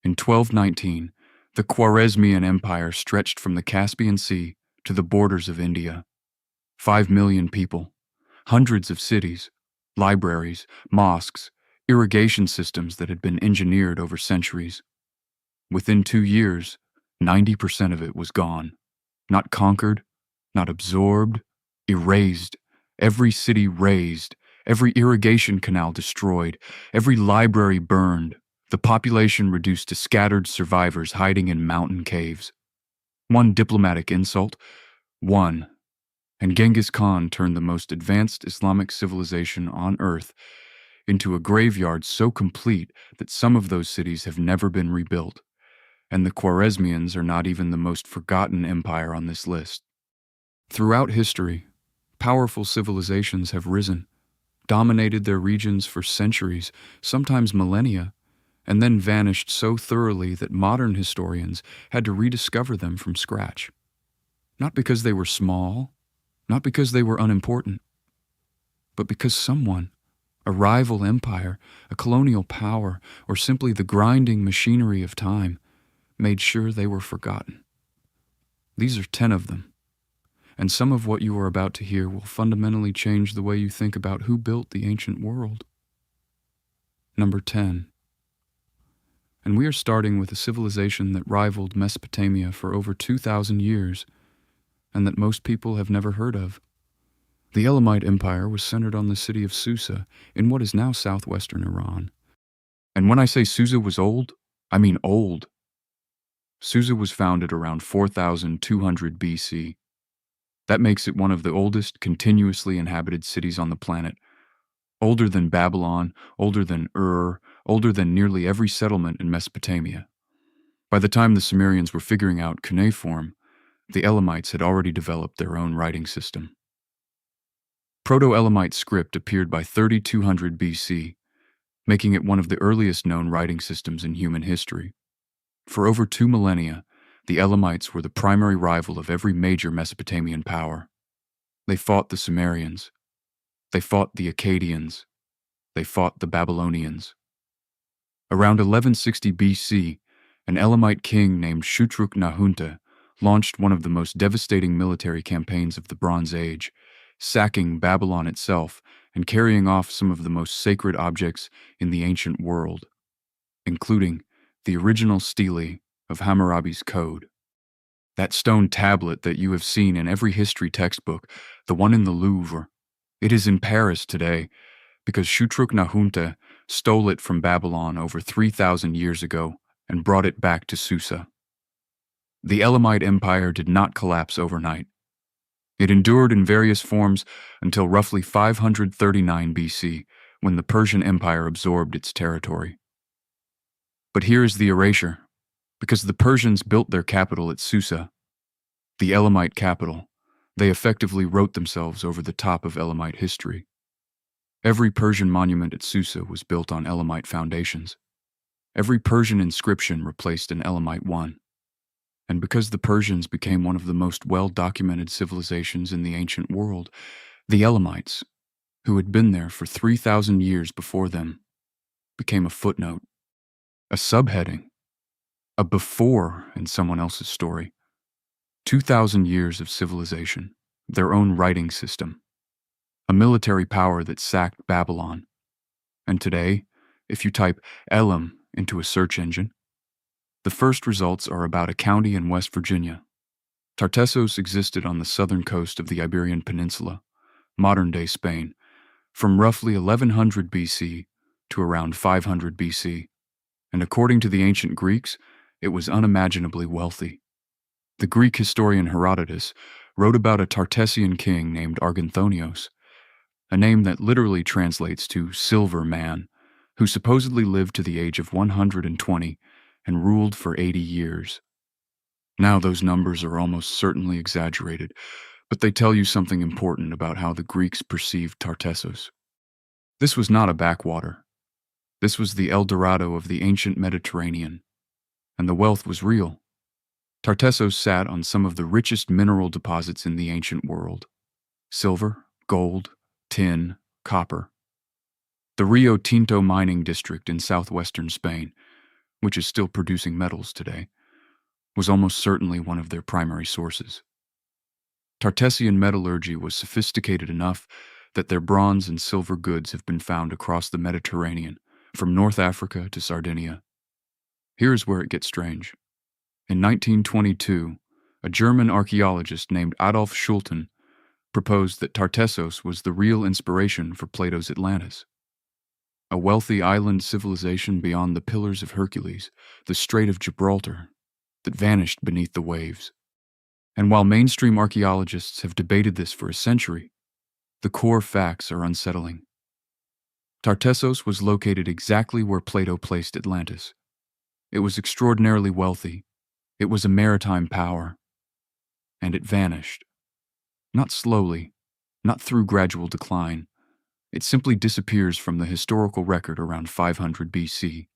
In 1219, the Khwarezmian Empire stretched from the Caspian Sea to the borders of India. 5 million people, hundreds of cities, libraries, mosques, irrigation systems that had been engineered over centuries. Within 2 years, 90% of it was gone. Not conquered, not absorbed, erased. Every city razed, every irrigation canal destroyed, every library burned, the population reduced to scattered survivors hiding in mountain caves. One diplomatic insult, one, and Genghis Khan turned the most advanced Islamic civilization on earth into a graveyard so complete that some of those cities have never been rebuilt, and the Khwarezmians are not even the most forgotten empire on this list. Throughout history, powerful civilizations have risen, dominated their regions for centuries, sometimes millennia, and then vanished so thoroughly that modern historians had to rediscover them from scratch. Not because they were small, not because they were unimportant, but because someone, a rival empire, a colonial power, or simply the grinding machinery of time, made sure they were forgotten. These are 10 of them, and some of what you are about to hear will fundamentally change the way you think about who built the ancient world. Number 10. And we are starting with a civilization that rivaled Mesopotamia for over 2,000 years, and that most people have never heard of. The Elamite Empire was centered on the city of Susa in what is now southwestern Iran. And when I say Susa was old, I mean old. Susa was founded around 4,200 BC. That makes it one of the oldest continuously inhabited cities on the planet. Older than Babylon, older than Ur, older than nearly every settlement in Mesopotamia. By the time the Sumerians were figuring out cuneiform, the Elamites had already developed their own writing system. Proto-Elamite script appeared by 3200 BC, making it one of the earliest known writing systems in human history. For over 2 millennia, the Elamites were the primary rival of every major Mesopotamian power. They fought the Sumerians. They fought the Akkadians. They fought the Babylonians. Around 1160 BC, an Elamite king named Shutruk-Nahunta launched one of the most devastating military campaigns of the Bronze Age, sacking Babylon itself and carrying off some of the most sacred objects in the ancient world, including the original stele of Hammurabi's Code. That stone tablet that you have seen in every history textbook, the one in the Louvre, it is in Paris today because Shutruk-Nahunta stole it from Babylon over 3,000 years ago and brought it back to Susa. The Elamite Empire did not collapse overnight. It endured in various forms until roughly 539 BC, when the Persian Empire absorbed its territory. But here is the erasure, because the Persians built their capital at Susa, the Elamite capital. They effectively wrote themselves over the top of Elamite history. Every Persian monument at Susa was built on Elamite foundations. Every Persian inscription replaced an Elamite one. And because the Persians became one of the most well-documented civilizations in the ancient world, the Elamites, who had been there for 3,000 years before them, became a footnote, a subheading, a before in someone else's story. 2,000 years of civilization, their own writing system, a military power that sacked Babylon. And today, if you type Elam into a search engine, the first results are about a county in West Virginia. Tartessos existed on the southern coast of the Iberian Peninsula, modern-day Spain, from roughly 1100 BC to around 500 BC, and according to the ancient Greeks, it was unimaginably wealthy. The Greek historian Herodotus wrote about a Tartessian king named Arganthonios, a name that literally translates to silver man, who supposedly lived to the age of 120 and ruled for 80 years. Now those numbers are almost certainly exaggerated, but they tell you something important about how the Greeks perceived Tartessos. This was not a backwater. This was the El Dorado of the ancient Mediterranean, and the wealth was real. Tartessos sat on some of the richest mineral deposits in the ancient world: silver, gold, tin, copper. The Rio Tinto mining district in southwestern Spain, which is still producing metals today, was almost certainly one of their primary sources. Tartessian metallurgy was sophisticated enough that their bronze and silver goods have been found across the Mediterranean, from North Africa to Sardinia. Here is where it gets strange. In 1922, a German archaeologist named Adolf Schulten proposed that Tartessos was the real inspiration for Plato's Atlantis. A wealthy island civilization beyond the Pillars of Hercules, the Strait of Gibraltar, that vanished beneath the waves. And while mainstream archaeologists have debated this for a century, the core facts are unsettling. Tartessos was located exactly where Plato placed Atlantis. It was extraordinarily wealthy. It was a maritime power. And it vanished. Not slowly, not through gradual decline. It simply disappears from the historical record around 500 BC.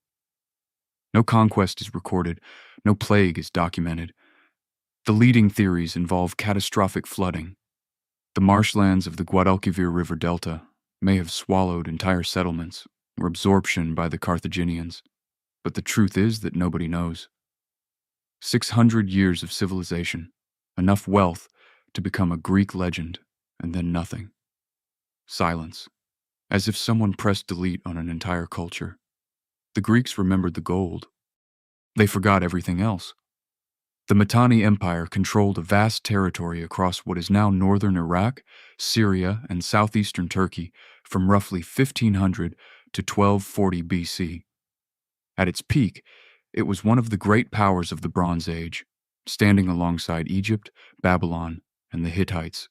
No conquest is recorded, no plague is documented. The leading theories involve catastrophic flooding. The marshlands of the Guadalquivir River Delta may have swallowed entire settlements, or absorption by the Carthaginians, but the truth is that nobody knows. 600 years of civilization, enough wealth to become a Greek legend, and then nothing. Silence, as if someone pressed delete on an entire culture. The Greeks remembered the gold. They forgot everything else. The Mitanni Empire controlled a vast territory across what is now northern Iraq, Syria, and southeastern Turkey from roughly 1500 to 1240 BC. At its peak, it was one of the great powers of the Bronze Age, standing alongside Egypt, Babylon, and the Hittites.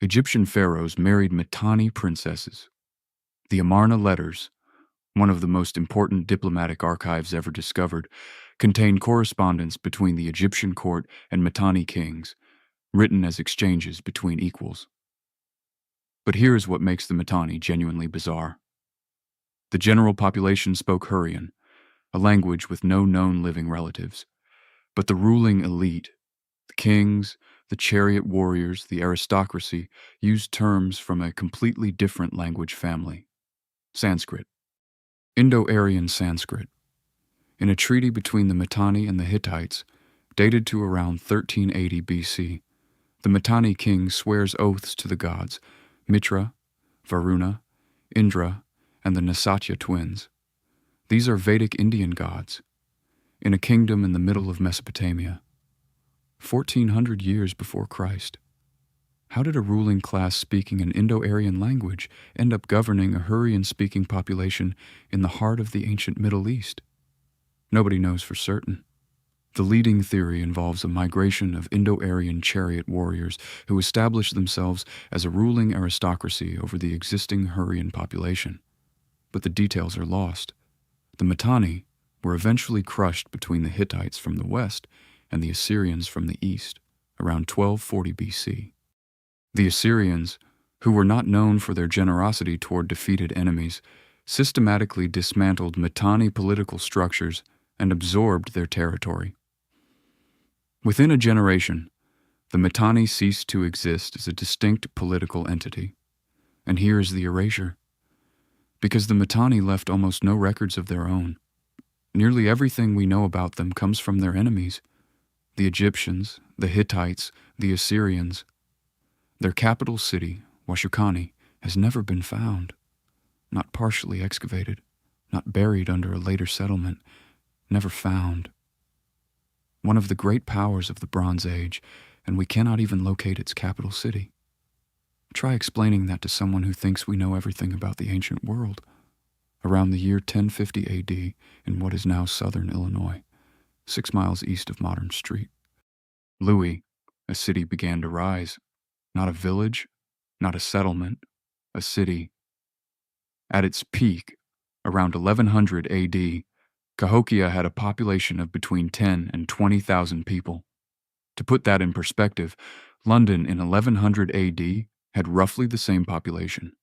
Egyptian pharaohs married Mitanni princesses. The Amarna letters, one of the most important diplomatic archives ever discovered, contain correspondence between the Egyptian court and Mitanni kings, written as exchanges between equals. But here is what makes the Mitanni genuinely bizarre. The general population spoke Hurrian, a language with no known living relatives. But the ruling elite, the kings, the chariot warriors, the aristocracy, used terms from a completely different language family: Sanskrit. Indo-Aryan Sanskrit. In a treaty between the Mitanni and the Hittites, dated to around 1380 BC, the Mitanni king swears oaths to the gods Mitra, Varuna, Indra, and the Nasatya twins. These are Vedic Indian gods, in a kingdom in the middle of Mesopotamia, 1400 years before Christ. How did a ruling class speaking an Indo-Aryan language end up governing a Hurrian-speaking population in the heart of the ancient Middle East? Nobody knows for certain. The leading theory involves a migration of Indo-Aryan chariot warriors who established themselves as a ruling aristocracy over the existing Hurrian population. But the details are lost. The Mitanni were eventually crushed between the Hittites from the west and the Assyrians from the east, around 1240 BC. The Assyrians, who were not known for their generosity toward defeated enemies, systematically dismantled Mitanni political structures and absorbed their territory. Within a generation, the Mitanni ceased to exist as a distinct political entity. And here is the erasure. Because the Mitanni left almost no records of their own. Nearly everything we know about them comes from their enemies: the Egyptians, the Hittites, the Assyrians. Their capital city, Washukani, has never been found. Not partially excavated, not buried under a later settlement, never found. One of the great powers of the Bronze Age, and we cannot even locate its capital city. Try explaining that to someone who thinks we know everything about the ancient world. Around the year 1050 AD, in what is now southern Illinois, 6 miles east of modern Street, Louis, a city began to rise. Not a village, not a settlement, a city. At its peak, around 1100 AD, Cahokia had a population of between 10 and 20,000 people. To put that in perspective, London in 1100 AD had roughly the same population.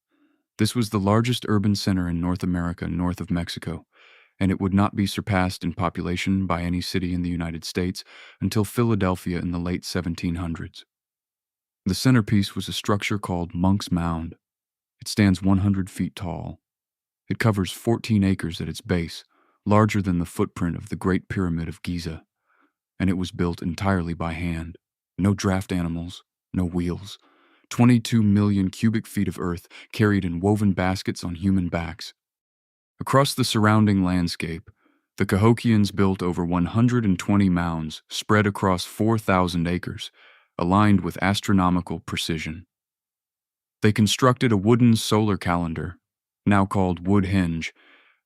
This was the largest urban center in North America north of Mexico, and it would not be surpassed in population by any city in the United States until Philadelphia in the late 1700s. The centerpiece was a structure called Monk's Mound. It stands 100 feet tall. It covers 14 acres at its base, larger than the footprint of the Great Pyramid of Giza, and it was built entirely by hand. No draft animals, no wheels. 22 million cubic feet of earth carried in woven baskets on human backs. Across the surrounding landscape, the Cahokians built over 120 mounds spread across 4,000 acres, aligned with astronomical precision. They constructed a wooden solar calendar, now called Woodhenge,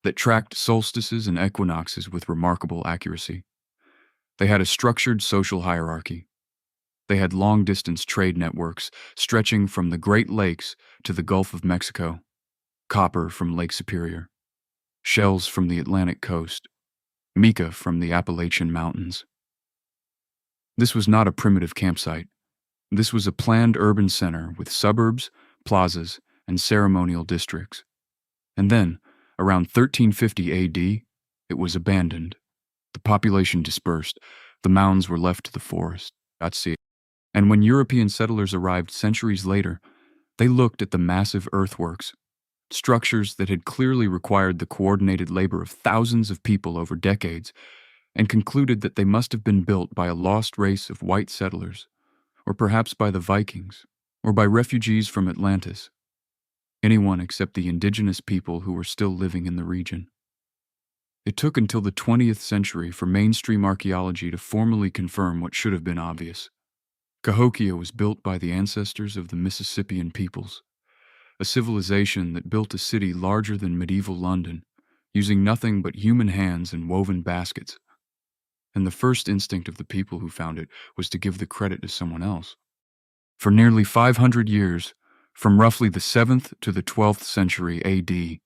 that tracked solstices and equinoxes with remarkable accuracy. They had a structured social hierarchy. They had long-distance trade networks stretching from the Great Lakes to the Gulf of Mexico, copper from Lake Superior, shells from the Atlantic coast, mica from the Appalachian Mountains. This was not a primitive campsite. This was a planned urban center with suburbs, plazas, and ceremonial districts. And then, around 1350 AD, it was abandoned. The population dispersed. The mounds were left to the forest. And when European settlers arrived centuries later, they looked at the massive earthworks, structures that had clearly required the coordinated labor of thousands of people over decades, and concluded that they must have been built by a lost race of white settlers, or perhaps by the Vikings, or by refugees from Atlantis, anyone except the indigenous people who were still living in the region. It took until the 20th century for mainstream archaeology to formally confirm what should have been obvious. Cahokia was built by the ancestors of the Mississippian peoples, a civilization that built a city larger than medieval London, using nothing but human hands and woven baskets. And the first instinct of the people who found it was to give the credit to someone else. For nearly 500 years, from roughly the 7th to the 12th century AD,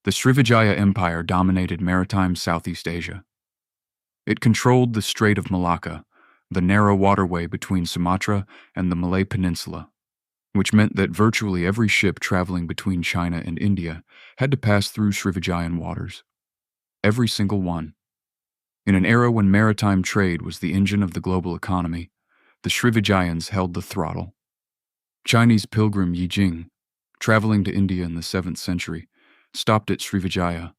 the Srivijaya Empire dominated maritime Southeast Asia. It controlled the Strait of Malacca, the narrow waterway between Sumatra and the Malay Peninsula, which meant that virtually every ship traveling between China and India had to pass through Srivijayan waters. Every single one. In an era when maritime trade was the engine of the global economy, the Srivijayans held the throttle. Chinese pilgrim Yi Jing, traveling to India in the 7th century, stopped at Srivijaya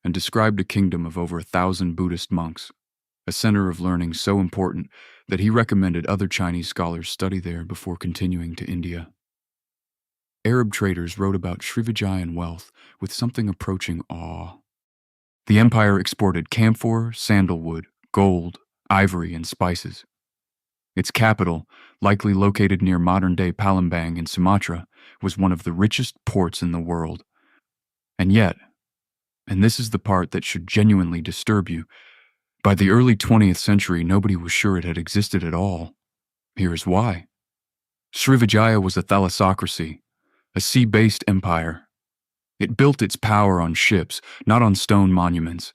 and described a kingdom of over 1,000 Buddhist monks, a center of learning so important that he recommended other Chinese scholars study there before continuing to India. Arab traders wrote about Srivijayan wealth with something approaching awe. The empire exported camphor, sandalwood, gold, ivory, and spices. Its capital, likely located near modern-day Palembang in Sumatra, was one of the richest ports in the world. And yet, and this is the part that should genuinely disturb you, by the early 20th century nobody was sure it had existed at all. Here is why. Srivijaya was a thalassocracy, a sea-based empire. It built its power on ships, not on stone monuments.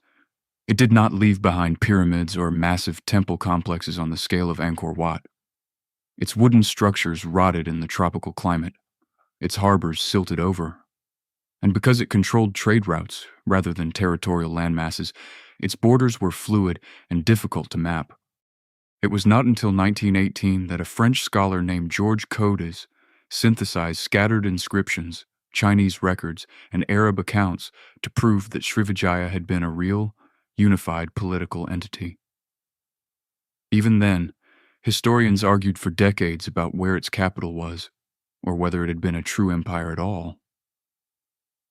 It did not leave behind pyramids or massive temple complexes on the scale of Angkor Wat. Its wooden structures rotted in the tropical climate. Its harbors silted over. And because it controlled trade routes rather than territorial landmasses, its borders were fluid and difficult to map. It was not until 1918 that a French scholar named Georges Codes synthesized scattered inscriptions, Chinese records, and Arab accounts to prove that Srivijaya had been a real, unified political entity. Even then, historians argued for decades about where its capital was, or whether it had been a true empire at all.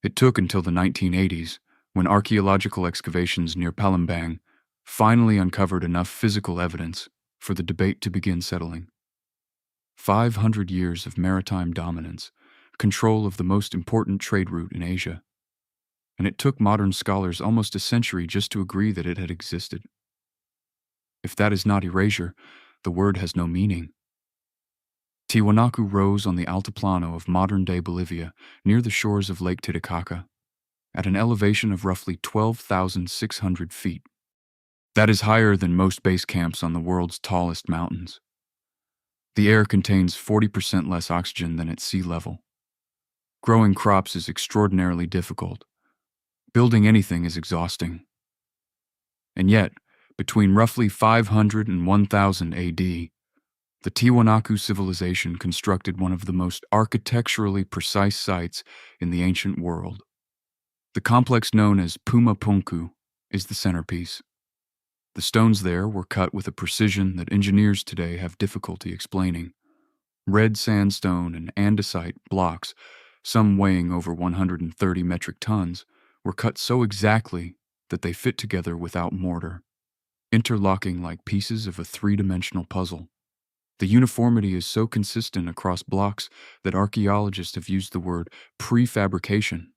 It took until the 1980s, when archaeological excavations near Palembang finally uncovered enough physical evidence for the debate to begin settling. 500 years of maritime dominance, control of the most important trade route in Asia. And it took modern scholars almost a century just to agree that it had existed. If that is not erasure, the word has no meaning. Tiwanaku rose on the altiplano of modern-day Bolivia, near the shores of Lake Titicaca, at an elevation of roughly 12,600 feet. That is higher than most base camps on the world's tallest mountains. The air contains 40% less oxygen than at sea level. Growing crops is extraordinarily difficult. Building anything is exhausting. And yet, between roughly 500 and 1000 AD, the Tiwanaku civilization constructed one of the most architecturally precise sites in the ancient world. The complex known as Pumapunku, is the centerpiece. The stones there were cut with a precision that engineers today have difficulty explaining. Red sandstone and andesite blocks, some weighing over 130 metric tons, were cut so exactly that they fit together without mortar, interlocking like pieces of a three-dimensional puzzle. The uniformity is so consistent across blocks that archaeologists have used the word prefabrication.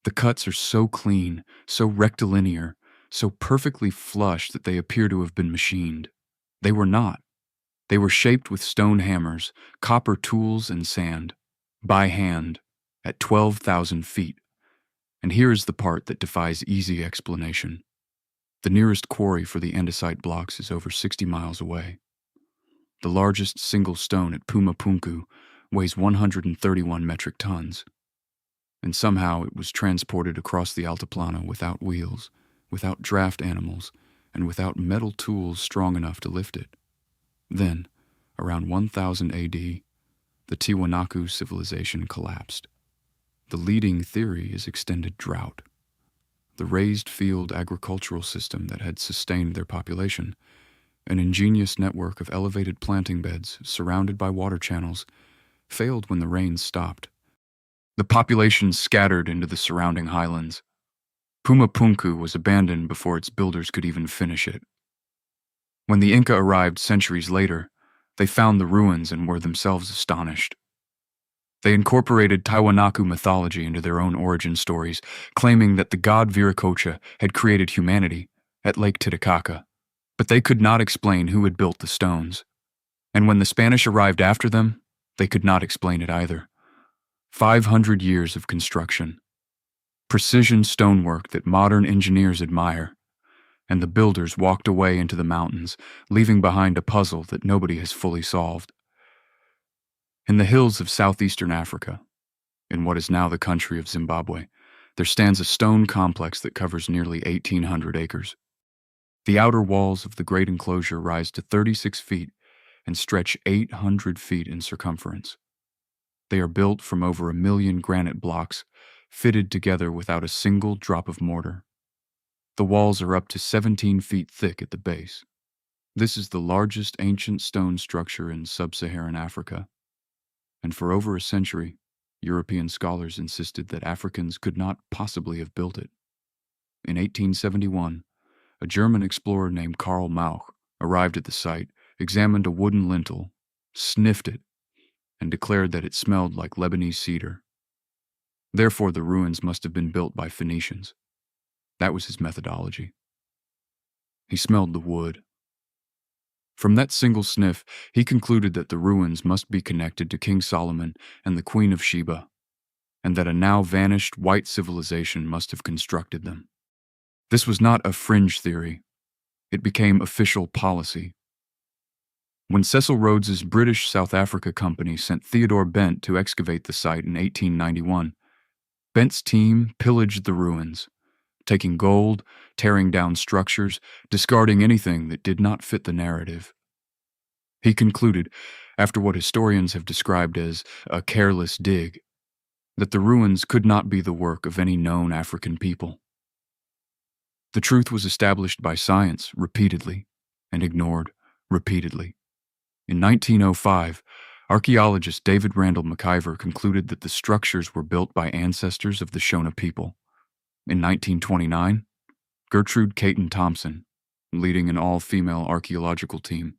The cuts are so clean, so rectilinear, so perfectly flush that they appear to have been machined. They were not. They were shaped with stone hammers, copper tools, and sand, by hand, at 12,000 feet. And here is the part that defies easy explanation. The nearest quarry for the andesite blocks is over 60 miles away. The largest single stone at Pumapunku weighs 131 metric tons. And somehow it was transported across the Altiplano without wheels, without draft animals, and without metal tools strong enough to lift it. Then, around 1000 AD, the Tiwanaku civilization collapsed. The leading theory is extended drought. The raised field agricultural system that had sustained their population, an ingenious network of elevated planting beds surrounded by water channels, failed when the rains stopped. The population scattered into the surrounding highlands. Pumapunku was abandoned before its builders could even finish it. When the Inca arrived centuries later, they found the ruins and were themselves astonished. They incorporated Tiwanaku mythology into their own origin stories, claiming that the god Viracocha had created humanity at Lake Titicaca, but they could not explain who had built the stones. And when the Spanish arrived after them, they could not explain it either. 500 years of construction, precision stonework that modern engineers admire, and the builders walked away into the mountains, leaving behind a puzzle that nobody has fully solved. In the hills of southeastern Africa, in what is now the country of Zimbabwe, there stands a stone complex that covers nearly 1,800 acres. The outer walls of the great enclosure rise to 36 feet and stretch 800 feet in circumference. They are built from over 1 million granite blocks, fitted together without a single drop of mortar. The walls are up to 17 feet thick at the base. This is the largest ancient stone structure in sub-Saharan Africa. And for over a century, European scholars insisted that Africans could not possibly have built it. In 1871, a German explorer named Karl Mauch arrived at the site, examined a wooden lintel, sniffed it, and declared that it smelled like Lebanese cedar. Therefore, the ruins must have been built by Phoenicians. That was his methodology. He smelled the wood. From that single sniff, he concluded that the ruins must be connected to King Solomon and the Queen of Sheba, and that a now vanished white civilization must have constructed them. This was not a fringe theory. It became official policy. When Cecil Rhodes's British South Africa Company sent Theodore Bent to excavate the site in 1891, Bent's team pillaged the ruins, taking gold, tearing down structures, discarding anything that did not fit the narrative. He concluded, after what historians have described as a careless dig, that the ruins could not be the work of any known African people. The truth was established by science repeatedly and ignored repeatedly. In 1905, archaeologist David Randall McIver concluded that the structures were built by ancestors of the Shona people. In 1929, Gertrude Caton Thompson, leading an all-female archaeological team,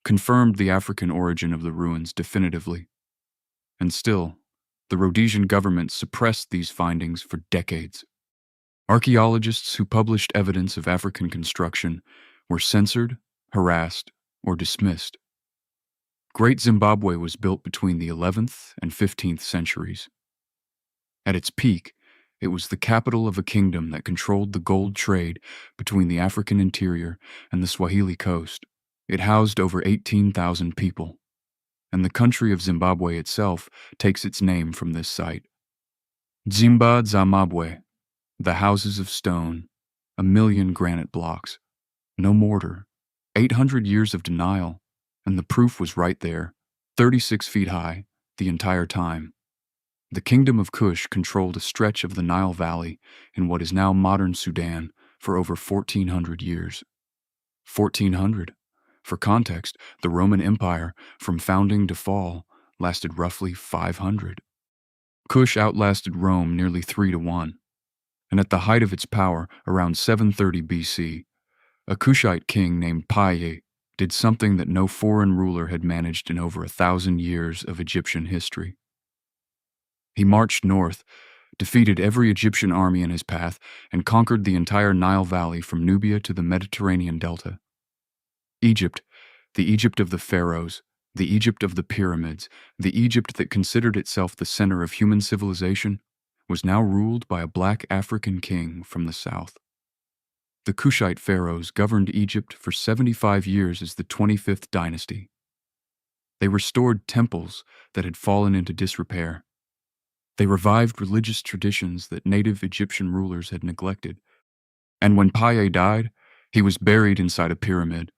confirmed the African origin of the ruins definitively. And still, the Rhodesian government suppressed these findings for decades. Archaeologists who published evidence of African construction were censored, harassed, or dismissed. Great Zimbabwe was built between the 11th and 15th centuries. At its peak, it was the capital of a kingdom that controlled the gold trade between the African interior and the Swahili coast. It housed over 18,000 people, and the country of Zimbabwe itself takes its name from this site. Zimba Zamabwe, the houses of stone, 1 million granite blocks, no mortar, 800 years of denial, and the proof was right there, 36 feet high, the entire time. The Kingdom of Kush controlled a stretch of the Nile Valley in what is now modern Sudan for over 1,400 years. 1,400. For context, the Roman Empire, from founding to fall, lasted roughly 500. Kush outlasted Rome nearly 3-1, and at the height of its power, around 730 BC, a Kushite king named Paye did something that no foreign ruler had managed in over 1,000 years of Egyptian history. He marched north, defeated every Egyptian army in his path, and conquered the entire Nile Valley from Nubia to the Mediterranean delta. Egypt, the Egypt of the pharaohs, the Egypt of the pyramids, the Egypt that considered itself the center of human civilization, was now ruled by a black African king from the south. The Kushite pharaohs governed Egypt for 75 years as the 25th dynasty. They restored temples that had fallen into disrepair. They revived religious traditions that native Egyptian rulers had neglected. And when Paye died, he was buried inside a pyramid,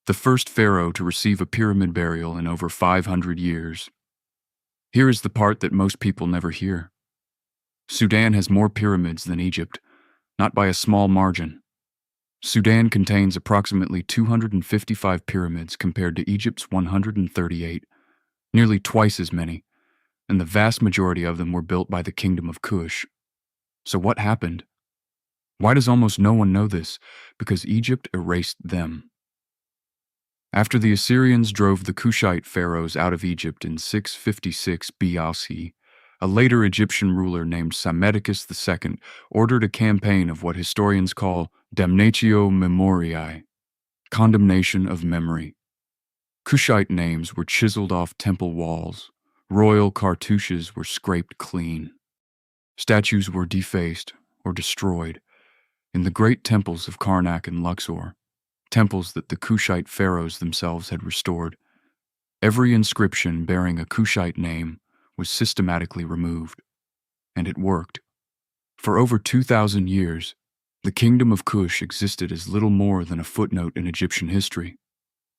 the first pharaoh to receive a pyramid burial in over 500 years. Here is the part that most people never hear. Sudan has more pyramids than Egypt, not by a small margin. Sudan contains approximately 255 pyramids compared to Egypt's 138, nearly twice as many, and the vast majority of them were built by the Kingdom of Kush. So what happened? Why does almost no one know this? Because Egypt erased them. After the Assyrians drove the Kushite pharaohs out of Egypt in 656 BC, a later Egyptian ruler named Psammetichus II ordered a campaign of what historians call damnatio memoriae, condemnation of memory. Kushite names were chiseled off temple walls. Royal cartouches were scraped clean. Statues were defaced or destroyed. In the great temples of Karnak and Luxor, temples that the Kushite pharaohs themselves had restored, every inscription bearing a Kushite name was systematically removed. And it worked. For over 2,000 years, the Kingdom of Kush existed as little more than a footnote in Egyptian history.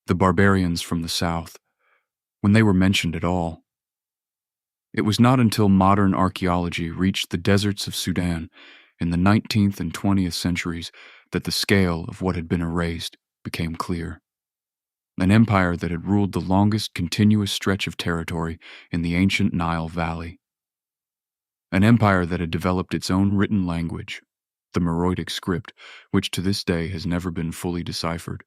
The barbarians from the south, when they were mentioned at all. It was not until modern archaeology reached the deserts of Sudan in the 19th and 20th centuries that the scale of what had been erased became clear. An empire that had ruled the longest continuous stretch of territory in the ancient Nile Valley. An empire that had developed its own written language, the Meroitic script, which to this day has never been fully deciphered.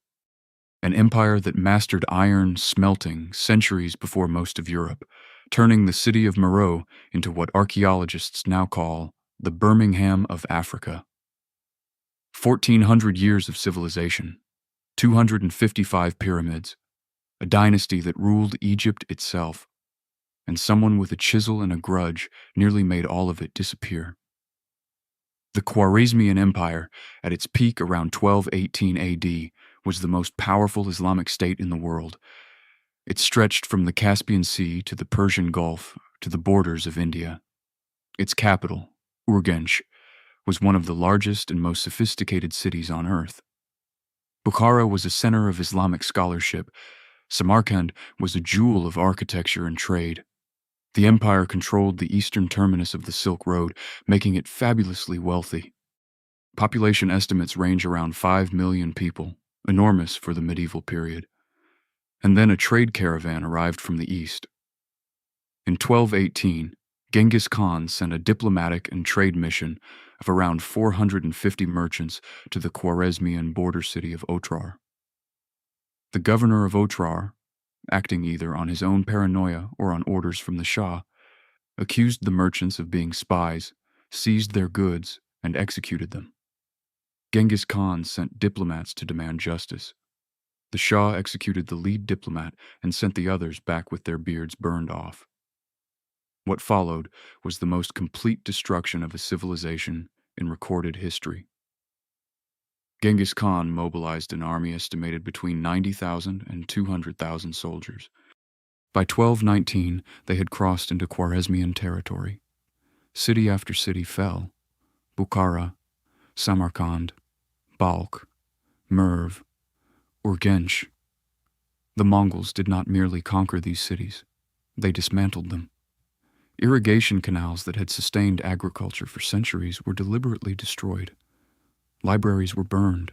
An empire that mastered iron smelting centuries before most of Europe, turning the city of Meroe into what archaeologists now call the Birmingham of Africa. 1,400 years of civilization, 255 pyramids, a dynasty that ruled Egypt itself, and someone with a chisel and a grudge nearly made all of it disappear. The Khwarezmian Empire, at its peak around 1218 AD, was the most powerful Islamic state in the world. It stretched from the Caspian Sea to the Persian Gulf to the borders of India. Its capital, Urgench, was one of the largest and most sophisticated cities on earth. Bukhara was a center of Islamic scholarship. Samarkand was a jewel of architecture and trade. The empire controlled the eastern terminus of the Silk Road, making it fabulously wealthy. Population estimates range around 5 million people, enormous for the medieval period. And then a trade caravan arrived from the east. In 1218, Genghis Khan sent a diplomatic and trade mission of around 450 merchants to the Khwarezmian border city of Otrar. The governor of Otrar, acting either on his own paranoia or on orders from the Shah, accused the merchants of being spies, seized their goods, and executed them. Genghis Khan sent diplomats to demand justice. The Shah executed the lead diplomat and sent the others back with their beards burned off. What followed was the most complete destruction of a civilization in recorded history. Genghis Khan mobilized an army estimated between 90,000 and 200,000 soldiers. By 1219, they had crossed into Khwarezmian territory. City after city fell. Bukhara, Samarkand, Balkh, Merv, Urgench. The Mongols did not merely conquer these cities, they dismantled them. Irrigation canals that had sustained agriculture for centuries were deliberately destroyed. Libraries were burned.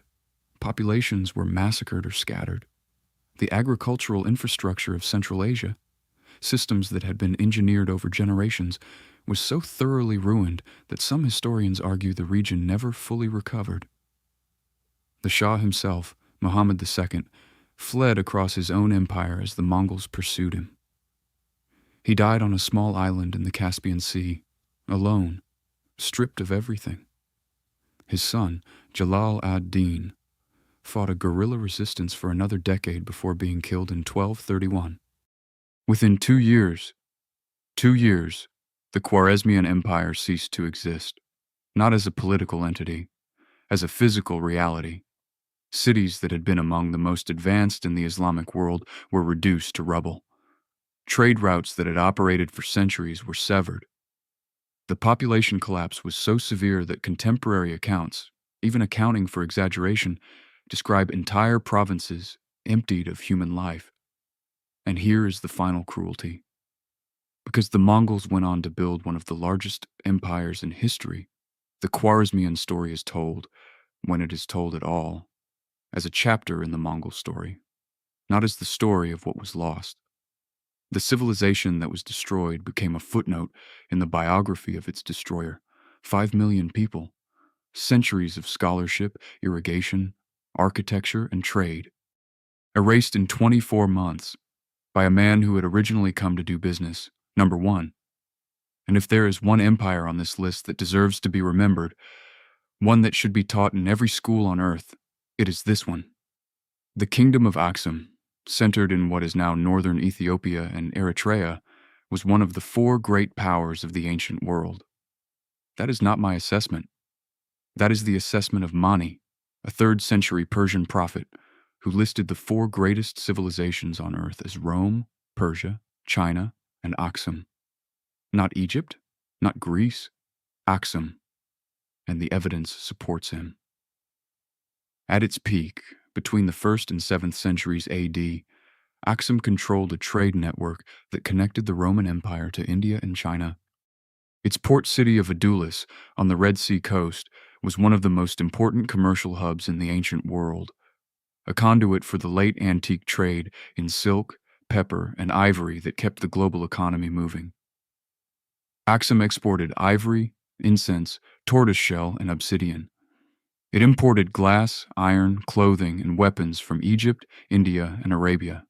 Populations were massacred or scattered. The agricultural infrastructure of Central Asia, systems that had been engineered over generations, was so thoroughly ruined that some historians argue the region never fully recovered. The Shah himself, Muhammad II, fled across his own empire as the Mongols pursued him. He died on a small island in the Caspian Sea, alone, stripped of everything. His son, Jalal ad-Din, fought a guerrilla resistance for another decade before being killed in 1231. Within 2 years, the Khwarezmian Empire ceased to exist, not as a political entity, as a physical reality. Cities that had been among the most advanced in the Islamic world were reduced to rubble. Trade routes that had operated for centuries were severed. The population collapse was so severe that contemporary accounts, even accounting for exaggeration, describe entire provinces emptied of human life. And here is the final cruelty. Because the Mongols went on to build one of the largest empires in history, the Khwarezmian story is told, when it is told at all, as a chapter in the Mongol story, not as the story of what was lost. The civilization that was destroyed became a footnote in the biography of its destroyer. 5 million people, centuries of scholarship, irrigation, architecture, and trade, erased in 24 months by a man who had originally come to do business, number one. And if there is one empire on this list that deserves to be remembered, one that should be taught in every school on earth, it is this one. The Kingdom of Aksum, centered in what is now northern Ethiopia and Eritrea, was one of the 4 great powers of the ancient world. That is not my assessment. That is the assessment of Mani, a 3rd century Persian prophet, who listed the 4 greatest civilizations on earth as Rome, Persia, China, and Aksum. Not Egypt, not Greece, Aksum. And the evidence supports him. At its peak, between the 1st and 7th centuries AD, Aksum controlled a trade network that connected the Roman Empire to India and China. Its port city of Adulis, on the Red Sea coast, was one of the most important commercial hubs in the ancient world, a conduit for the late antique trade in silk, pepper, and ivory that kept the global economy moving. Aksum exported ivory, incense, tortoiseshell, and obsidian. It imported glass, iron, clothing, and weapons from Egypt, India, and Arabia.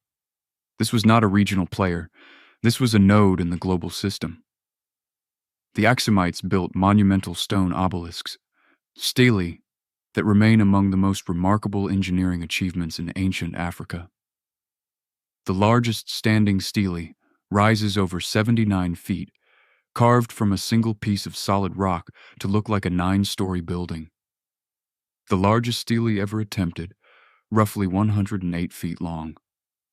This was not a regional player. This was a node in the global system. The Aksumites built monumental stone obelisks, stelae, that remain among the most remarkable engineering achievements in ancient Africa. The largest standing stele rises over 79 feet, carved from a single piece of solid rock to look like a 9-story building. The largest stele ever attempted, roughly 108 feet long,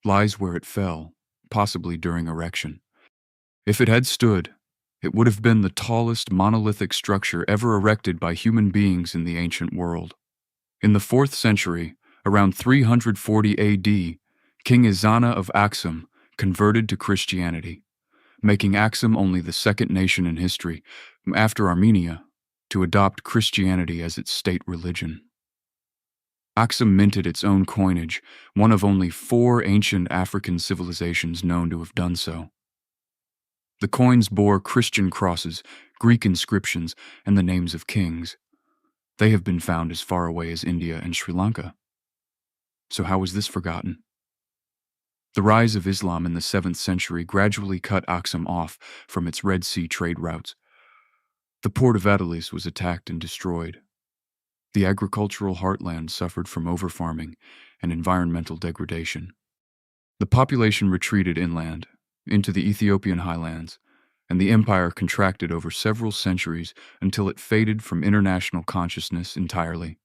lies where it fell, possibly during erection. If it had stood, it would have been the tallest monolithic structure ever erected by human beings in the ancient world. In the 4th century, around 340 AD, King Ezana of Aksum converted to Christianity, making Aksum only the 2nd nation in history, after Armenia, to adopt Christianity as its state religion. Aksum minted its own coinage, one of only 4 ancient African civilizations known to have done so. The coins bore Christian crosses, Greek inscriptions, and the names of kings. They have been found as far away as India and Sri Lanka. So how was this forgotten? The rise of Islam in the 7th century gradually cut Aksum off from its Red Sea trade routes. The port of Adulis was attacked and destroyed. The agricultural heartland suffered from overfarming and environmental degradation. The population retreated inland, into the Ethiopian highlands, and the empire contracted over several centuries until it faded from international consciousness entirely.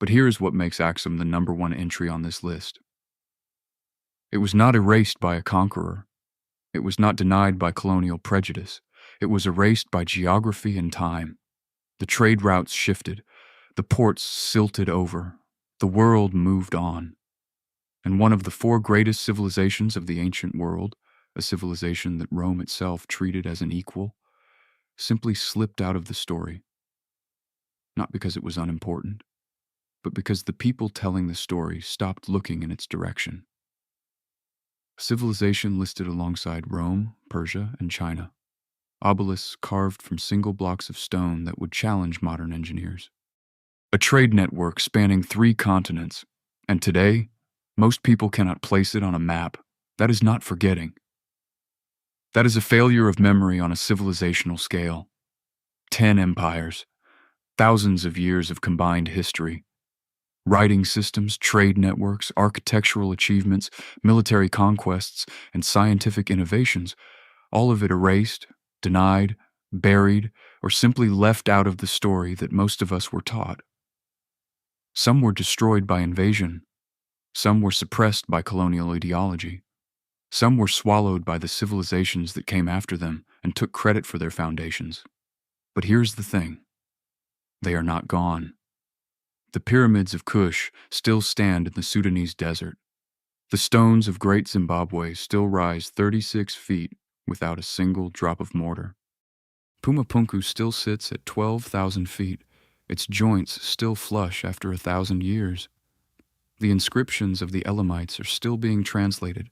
But here is what makes Aksum the number 1 entry on this list. It was not erased by a conqueror. It was not denied by colonial prejudice. It was erased by geography and time. The trade routes shifted. The ports silted over. The world moved on. And one of the 4 greatest civilizations of the ancient world, a civilization that Rome itself treated as an equal, simply slipped out of the story. Not because it was unimportant, but because the people telling the story stopped looking in its direction. Civilization listed alongside Rome, Persia, and China. Obelisks carved from single blocks of stone that would challenge modern engineers. A trade network spanning 3 continents, and today, most people cannot place it on a map. That is not forgetting. That is a failure of memory on a civilizational scale. 10 empires, thousands of years of combined history. Writing systems, trade networks, architectural achievements, military conquests, and scientific innovations, all of it erased, denied, buried, or simply left out of the story that most of us were taught. Some were destroyed by invasion. Some were suppressed by colonial ideology. Some were swallowed by the civilizations that came after them and took credit for their foundations. But here's the thing. They are not gone. The pyramids of Kush still stand in the Sudanese desert. The stones of Great Zimbabwe still rise 36 feet without a single drop of mortar. Pumapunku still sits at 12,000 feet, its joints still flush after 1,000 years. The inscriptions of the Elamites are still being translated,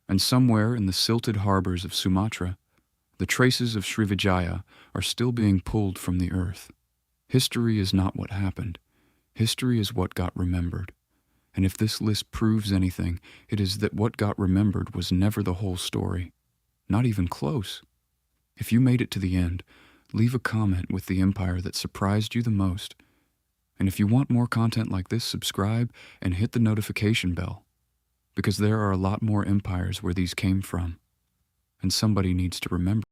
and somewhere in the silted harbors of Sumatra, the traces of Srivijaya are still being pulled from the earth. History is not what happened. History is what got remembered. And if this list proves anything, it is that what got remembered was never the whole story. Not even close. If you made it to the end, leave a comment with the empire that surprised you the most. And if you want more content like this, subscribe and hit the notification bell. Because there are a lot more empires where these came from. And somebody needs to remember.